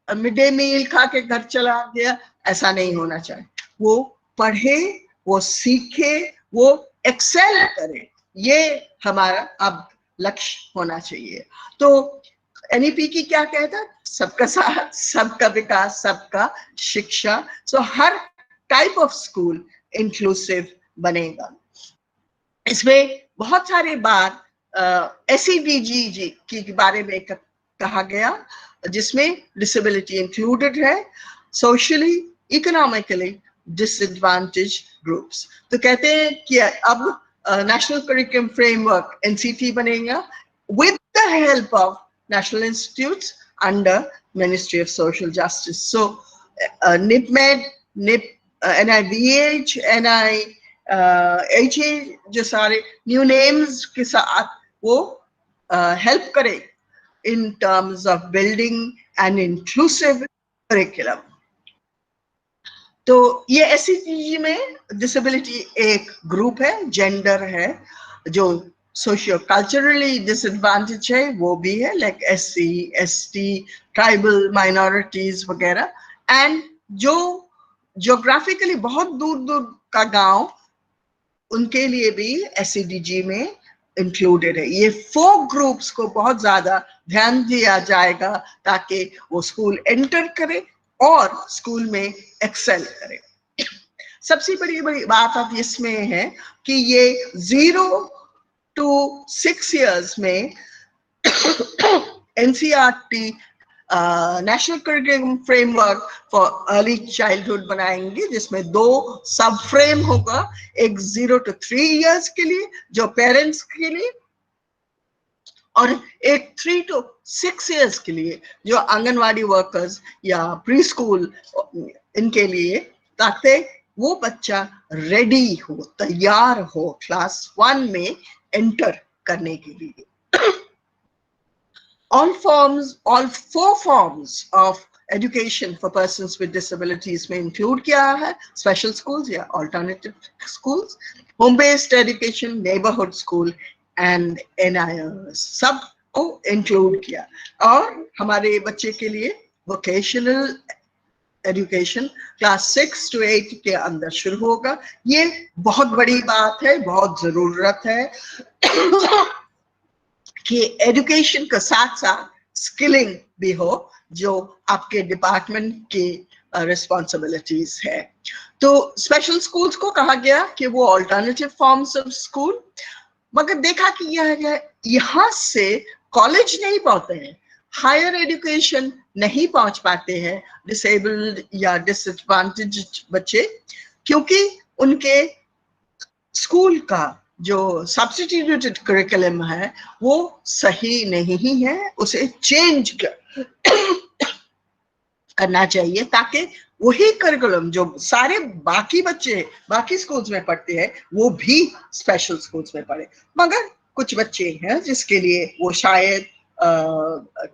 मिड डे मील खा के घर चला गया, ऐसा नहीं होना चाहिए। वो पढ़े, वो सीखे, वो एक्सेल करे, ये हमारा अब लक्ष्य होना चाहिए। तो एनईपी की क्या कहता है, सबका साथ, सबका विकास, सबका शिक्षा। सो हर टाइप ऑफ स्कूल इंक्लूसिव बनेगा। इसमें बहुत सारे बार एसईडीजी के बारे में कहा गया, जिसमें डिसेबिलिटी इंक्लूडेड है, सोशली इकोनॉमिकली डिसएडवांटेज ग्रुप्स। तो कहते हैं कि अब नेशनल करिकुलम फ्रेमवर्क एनसीटी बनेगा with the help of national institutes under Ministry of Social Justice. So NIPMED, NIVH, NIHA जो सारे न्यू नेम्स के साथ वो हेल्प करे in terms of building an inclusive curriculum. तो ये एसईडीजी में डिसेबिलिटी एक ग्रुप है, जेंडर है, जो सोशियो कल्चरली डिसएडवांटेज है वो भी है, like SC, ST, tribal minorities वगैरह, एंड जो ज्योग्राफिकली बहुत दूर दूर का गांव, उनके लिए भी एसईडीजी में इंक्लूडेड है। ये 4 ग्रुप्स को बहुत ज्यादा ध्यान दिया जाएगा ताकि वो स्कूल एंटर करे और स्कूल में एक्सेल करे। सबसे बड़ी बात अब इसमें है कि ये 0 to 6 years में NCERT national curriculum framework for early childhood बनाएंगे, जिसमें 2 सब फ्रेम होगा, एक 0 to 3 years के लिए जो पेरेंट्स के लिए, और एक 3 to 6 years के लिए जो आंगनवाड़ी वर्कर्स या प्री स्कूल इनके लिए, ताकि वो बच्चा रेडी हो, तैयार हो क्लास 1 में एंटर करने के लिए। All 4 forms of education for persons with disabilities में include किया है, special schools या alternative schools, home based education, neighborhood school and NIS, सब को include किया। और हमारे बच्चे के लिए vocational एजुकेशन क्लास 6 to 8 के अंदर शुरू होगा। ये बहुत बड़ी बात है, बहुत जरूरत है कि एजुकेशन के साथ साथ स्किलिंग भी हो, जो आपके डिपार्टमेंट की रिस्पॉन्सिबिलिटीज है। तो स्पेशल स्कूल्स को कहा गया कि वो अल्टरनेटिव फॉर्म्स ऑफ स्कूल, मगर देखा कि यह यहाँ से कॉलेज नहीं पहुंचते हैं, हायर एजुकेशन नहीं पहुंच पाते हैं डिसेबल्ड या डिसएडवांटेज्ड बच्चे, क्योंकि उनके स्कूल का जो सब्स्टिट्यूटेड करिकुलम है वो सही नहीं है, उसे चेंज करना चाहिए ताकि वही करिकुलम जो सारे बाकी बच्चे बाकी स्कूल्स में पढ़ते हैं वो भी स्पेशल स्कूल्स में पढ़े। मगर कुछ बच्चे हैं जिसके लिए वो शायद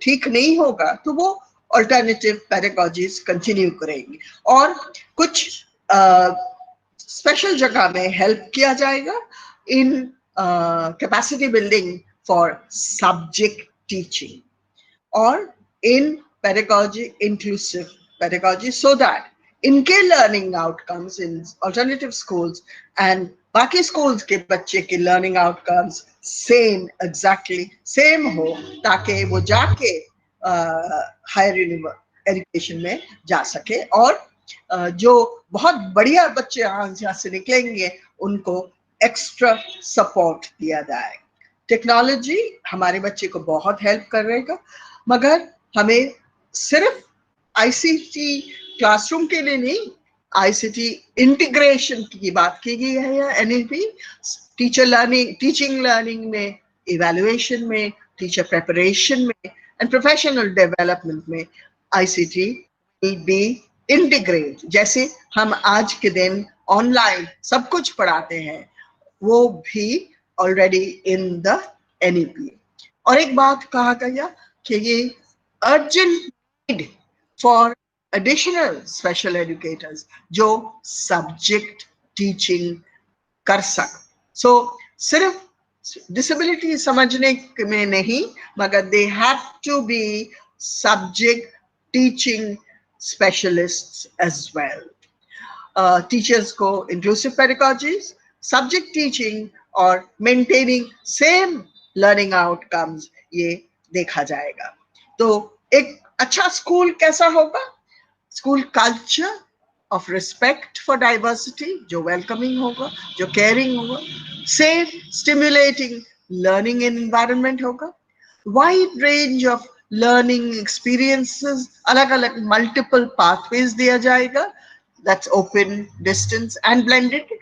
ठीक नहीं होगा, तो वो अल्टरनेटिव पेडागॉजीज कंटिन्यू करेंगे और कुछ स्पेशल जगह में हेल्प किया जाएगा in capacity building for subject teaching और in pedagogy, inclusive pedagogy, so that इनके learning outcomes in alternative schools and बाकी schools के बच्चे के learning outcomes same, exactly same हो, ताकि वो जाके higher education में जा सके और जो बहुत बढ़िया बच्चे यहाँ से निकलेंगे उनको एक्स्ट्रा सपोर्ट दिया जाए। टेक्नोलॉजी हमारे बच्चे को बहुत हेल्प करेगा, मगर हमें सिर्फ आईसीटी क्लासरूम के लिए नहीं, आईसीटी इंटीग्रेशन की बात की गई है या NLP teacher learning, teaching learning में, इवैल्यूएशन में, टीचर प्रिपरेशन में एंड प्रोफेशनल डेवलपमेंट में आईसीटी विल बी इंटीग्रेट। जैसे हम आज के दिन ऑनलाइन सब कुछ पढ़ाते हैं, वो भी ऑलरेडी इन द एनईपी। और एक बात कहा गया कि ये urgent need for additional special educators जो सब्जेक्ट टीचिंग कर सक। सो सिर्फ डिसेबिलिटी समझने में नहीं, मगर they have to be subject teaching specialists as well. Teachers को इंक्लूसिव पेडागॉजीज, सब्जेक्ट टीचिंग और मेंटेनिंग सेम लर्निंग आउटकम्स ये देखा जाएगा। तो एक अच्छा स्कूल कैसा होगा? School culture of respect for diversity, जो वेलकमिंग होगा, जो केयरिंग होगा, सेफ स्टिमुलेटिंग लर्निंग एनवायरनमेंट होगा, wide range of learning experiences, अलग अलग मल्टीपल पाथवेज दिया जाएगा, that's open, distance and blended,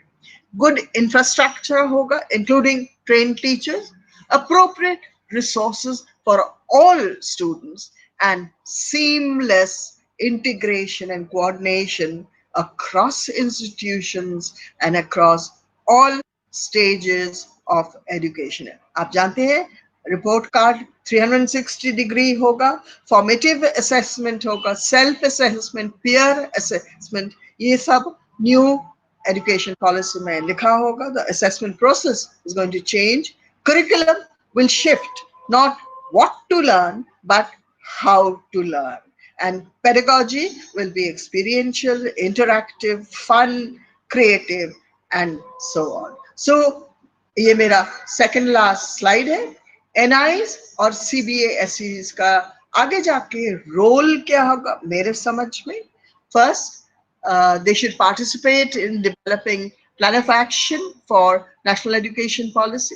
good infrastructure hoga including trained teachers, appropriate resources for all students and seamless integration and coordination across institutions and across all stages of education। आप जानते हैं report card 360 degree होगा, formative assessment होगा, self assessment, peer assessment, ये सब new education policy में लिखा होगा। The assessment process is going to change. Curriculum will shift, not what to learn, but how to learn. And pedagogy will be experiential, interactive, fun, creative, and so on. So, ये मेरा second last slide है। NIs और CBSEs का आगे जाके role क्या होगा मेरे समझ में? First, they should participate in developing plan of action for national education policy,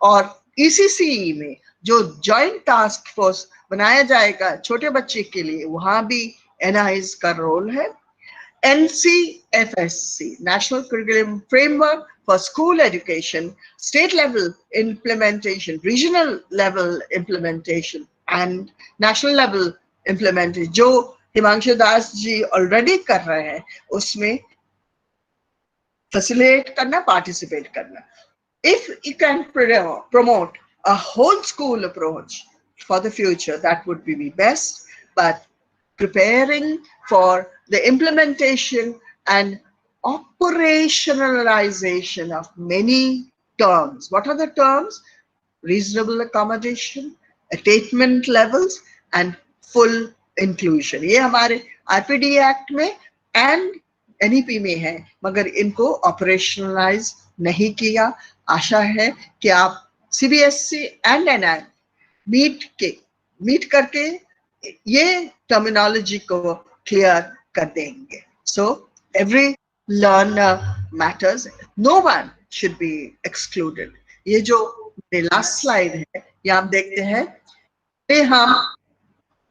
और ECCE में जो joint task force बनाया जाएगा छोटे बच्चे के लिए, वहाँ भी NIs का रोल है। NCFSC, National Curriculum Framework for School Education, state level implementation, regional level implementation, and national level implementation, जो हिमांशु दास जी ऑलरेडी कर रहे हैं, उसमें फैसिलिटेट करना, पार्टिसिपेट करना। If you can promote a whole school approach for the future, that would be the best. But preparing for the implementation and operationalization of many terms. What are the terms? Reasonable accommodation, attainment levels, and full inclusion. ये हमारे IPD act में and NEP में है, मगर इनको operationalise नहीं किया। आशा है कि आप सीबीएसई एंड एनआई मीट करके ये टर्मिनोलॉजी को क्लियर कर देंगे। So every learner matters, no one should be excluded. ये जो लास्ट स्लाइड है, ये आप देखते हैं, हम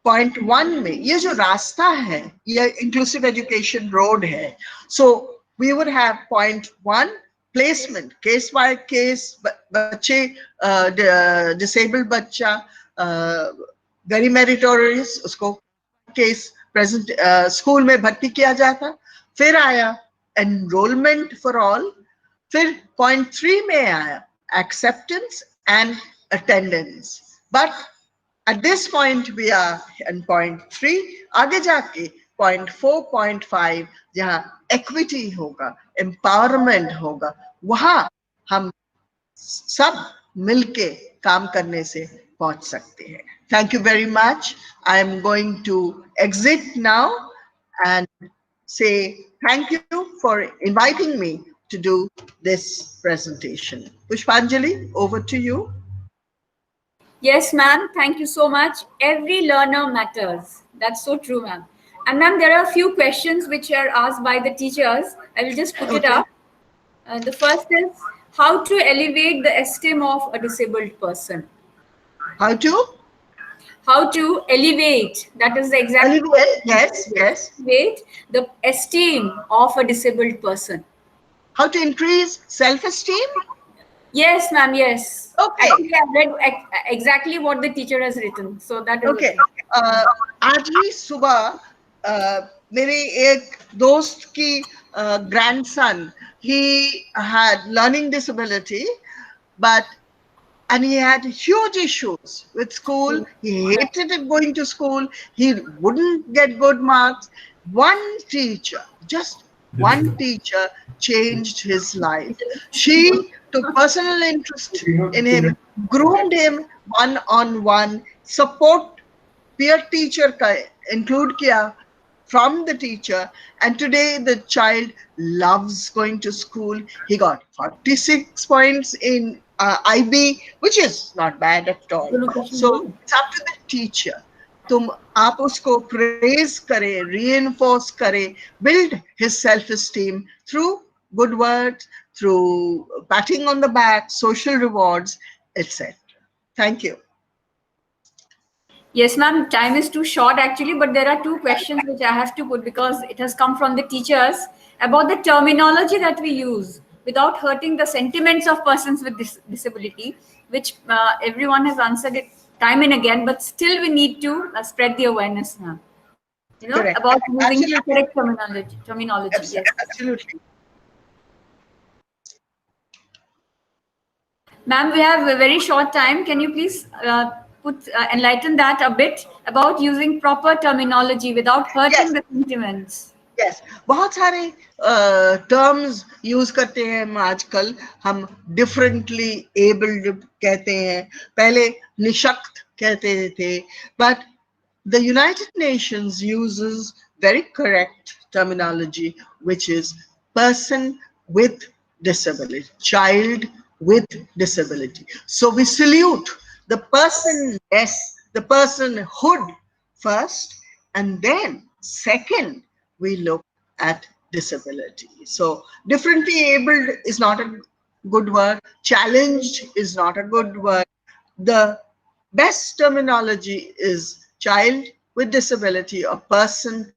पॉइंट 1 में ये जो रास्ता है, ये इंक्लूसिव एजुकेशन रोड है। So we would have point 1 placement, case by case, बच्चे डिसेबल्ड बच्चा वेरी मेरिटोरियस, उसको केस प्रेजेंट स्कूल में भर्ती किया जाता। फिर आया एनरोलमेंट फॉर ऑल। फिर पॉइंट 3 में आया acceptance and attendance. But at this point we are in point 3, आगे जाके point 4, point 5 जहाँ equity होगा, empowerment होगा, वहाँ हम सब मिलके काम करने से पहुंच सकते हैं। Thank you very much. I am going to exit now and say thank you for inviting me to do this presentation. Pushpanjali, over to you. Yes, ma'am. Thank you so much. Every learner matters. That's so true, ma'am. And ma'am, there are a few questions which are asked by the teachers. I will just put it up. The first is, how to elevate the esteem of a disabled person? How to? How to elevate, that is the exact Elevate, yes. elevate the esteem of a disabled person. How to increase self-esteem? Yes, ma'am, yes. Okay. Actually, I've read exactly what the teacher has written. So that is Okay. आज ही सुबह मेरे एक दोस्त की grandson, he had learning disability, and he had huge issues with school. He hated going to school. He wouldn't get good marks. One teacher, just one teacher, changed his life. She took personal interest in him, groomed him one-on-one, support peer teacher ka include kiya from the teacher, and today the child loves going to school. He got 46 points in IB, which is not bad at all. So it's up to the teacher. तुम आप उसको praise करे, reinforce करे, build his self-esteem through good words, through patting on the back, social rewards, etc. Thank you. Yes, ma'am. Time is too short actually, but there are two questions which I have to put because it has come from the teachers about the terminology that we use without hurting the sentiments of persons with disability, which everyone has answered it time and again, but still we need to spread the awareness now. You know, Correct. about using the Absolutely. correct terminology. Yes. Absolutely. Ma'am, we have a very short time. Can you please enlighten that a bit about using proper terminology without hurting the sentiments? Yes, बहुत सारे terms use करते हैं हम आजकल. हम differently abled कहते हैं, पहले निशक्त कहते थे, but the United Nations uses very correct terminology, which is person with disability, child with disability. So we salute the personness, the personhood first, and then second we look at disability. So differently abled is not a good word. Challenged is not a good word. The best terminology is child with disability or person with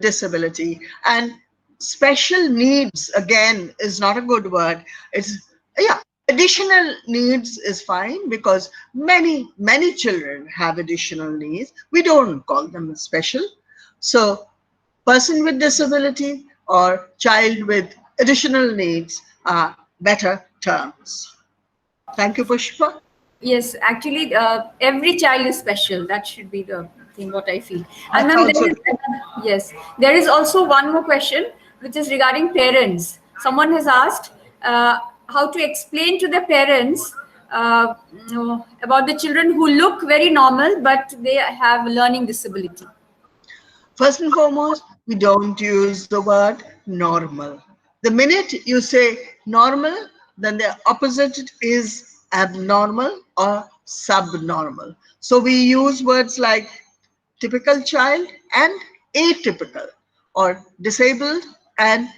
disability. And special needs, again, is not a good word. It's, yeah, additional needs is fine because many children have additional needs. We don't call them special. So person with disability or child with additional needs are better terms. Thank you, Pushpa. Yes, actually, every child is special. That should be the thing, what I feel. And ma'am, yes, there is also one more question, which is regarding parents. Someone has asked how to explain to the parents about the children who look very normal, but they have learning disability. First and foremost, we don't use the word normal. The minute you say normal, then the opposite is abnormal or subnormal. So we use words like typical child and atypical, or disabled and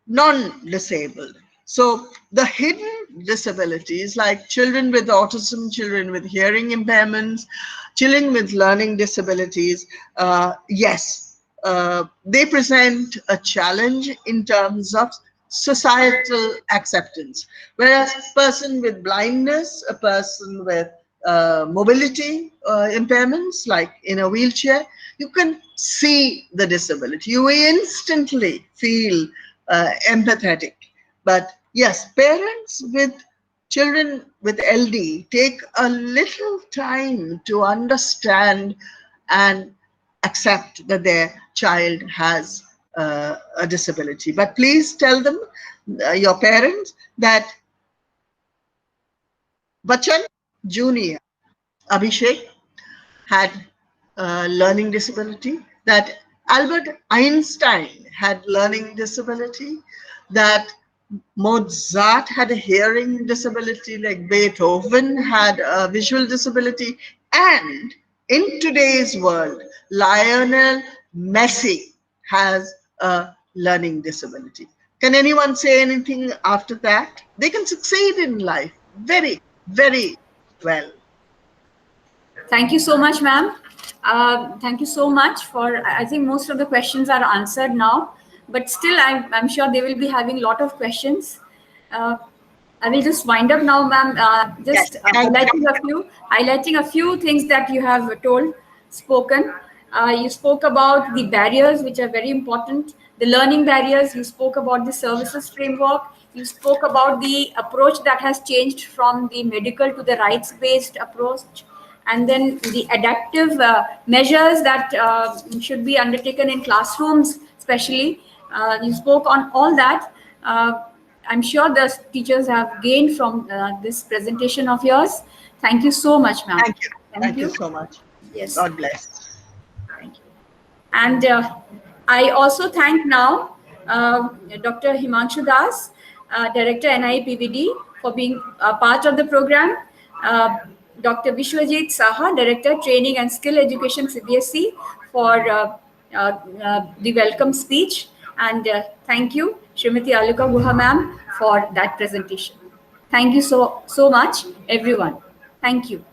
non-disabled. So the hidden disabilities like children with autism, children with hearing impairments, children with learning disabilities, yes, they present a challenge in terms of societal acceptance. Whereas a person with blindness, a person with mobility impairments, like in a wheelchair, you can see the disability. You instantly feel empathetic. But yes, parents with children with LD take a little time to understand and accept that their child has a disability. But please tell them, your parents, that Bachchan Jr. Abhishek had a learning disability, that Albert Einstein had learning disability, that Mozart had a hearing disability, like Beethoven had a visual disability, and in today's world, Lionel Messi has a learning disability. Can anyone say anything after that? They can succeed in life very, very well. Thank you so much, ma'am. Thank you so much for, I think most of the questions are answered now, but still I'm sure they will be having a lot of questions. I will just wind up now, ma'am. Just highlighting a few things that you have spoken. You spoke about the barriers, which are very important. The learning barriers. You spoke about the services framework. You spoke about the approach that has changed from the medical to the rights-based approach, and then the adaptive measures that should be undertaken in classrooms, especially. You spoke on all that. I'm sure the teachers have gained from this presentation of yours. Thank you so much, ma'am. Thank you. Thank you so much. Yes. God bless. Thank you. And I also thank now Dr. Himanshu Das, Director NIPVD, for being a part of the program. Dr. Vishwajit Saha, Director Training and Skill Education CBSE, for the welcome speech. And thank you, Srimati Alika Guha ma'am, for that presentation. Thank you so much, everyone. Thank you.